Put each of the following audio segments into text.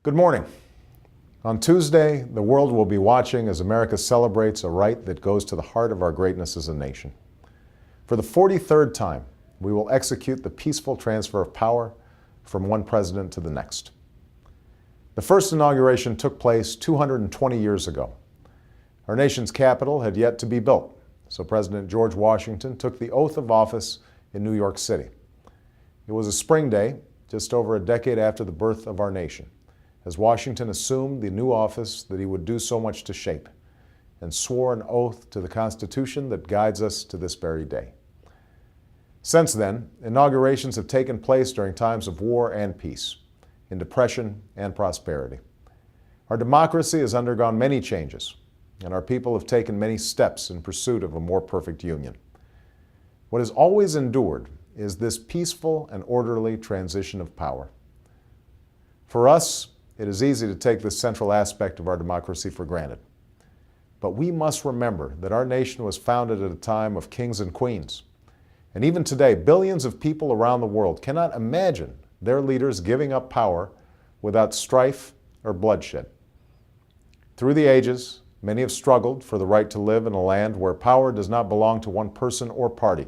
Good morning. On Tuesday, the world will be watching as America celebrates a right that goes to the heart of our greatness as a nation. For the 43rd time, we will execute the peaceful transfer of power from one president to the next. The first inauguration took place 220 years ago. Our nation's capital had yet to be built, so President George Washington took the oath of office in New York City. It was a spring day, just over a decade after the birth of our nation, as Washington assumed the new office that he would do so much to shape, and swore an oath to the Constitution that guides us to this very day. Since then, inaugurations have taken place during times of war and peace, in depression and prosperity. Our democracy has undergone many changes, and our people have taken many steps in pursuit of a more perfect union. What has always endured is this peaceful and orderly transition of power. For us, it is easy to take this central aspect of our democracy for granted. But we must remember that our nation was founded at a time of kings and queens. And even today, billions of people around the world cannot imagine their leaders giving up power without strife or bloodshed. Through the ages, many have struggled for the right to live in a land where power does not belong to one person or party.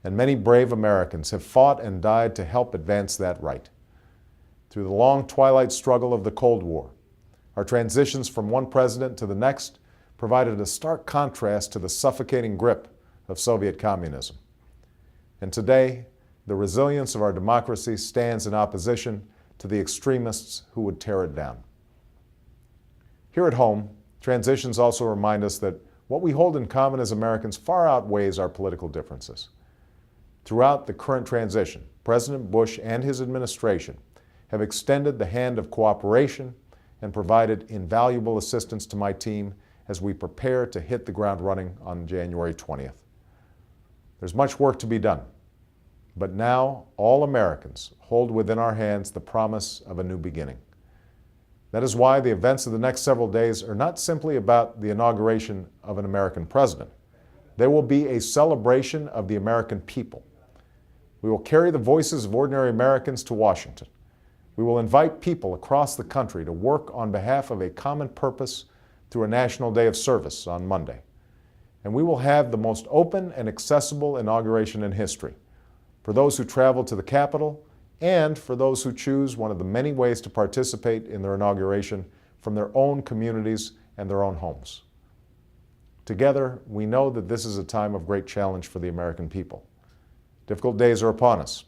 And many brave Americans have fought and died to help advance that right. Through the long twilight struggle of the Cold War, our transitions from one president to the next provided a stark contrast to the suffocating grip of Soviet communism. And today, the resilience of our democracy stands in opposition to the extremists who would tear it down. Here at home, transitions also remind us that what we hold in common as Americans far outweighs our political differences. Throughout the current transition, President Bush and his administration have extended the hand of cooperation and provided invaluable assistance to my team as we prepare to hit the ground running on January 20th. There's much work to be done, but now all Americans hold within our hands the promise of a new beginning. That is why the events of the next several days are not simply about the inauguration of an American president. They will be a celebration of the American people. We will carry the voices of ordinary Americans to Washington. We will invite people across the country to work on behalf of a common purpose through a National Day of Service on Monday. And we will have the most open and accessible inauguration in history for those who travel to the Capitol and for those who choose one of the many ways to participate in their inauguration from their own communities and their own homes. Together, we know that this is a time of great challenge for the American people. Difficult days are upon us,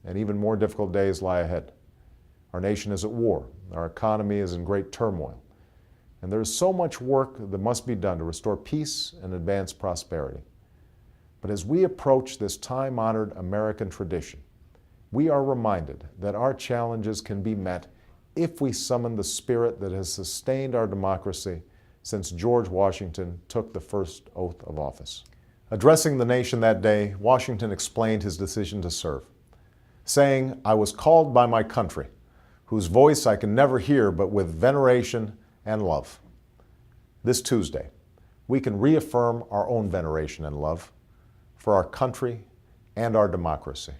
and even more difficult days lie ahead. Our nation is at war. Our economy is in great turmoil. And there is so much work that must be done to restore peace and advance prosperity. But as we approach this time-honored American tradition, we are reminded that our challenges can be met if we summon the spirit that has sustained our democracy since George Washington took the first oath of office. Addressing the nation that day, Washington explained his decision to serve, saying, "I was called by my country, whose voice I can never hear but with veneration and love." This Tuesday, we can reaffirm our own veneration and love for our country and our democracy.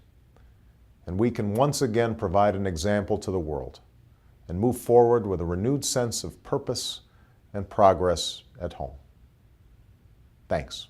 And we can once again provide an example to the world and move forward with a renewed sense of purpose and progress at home. Thanks.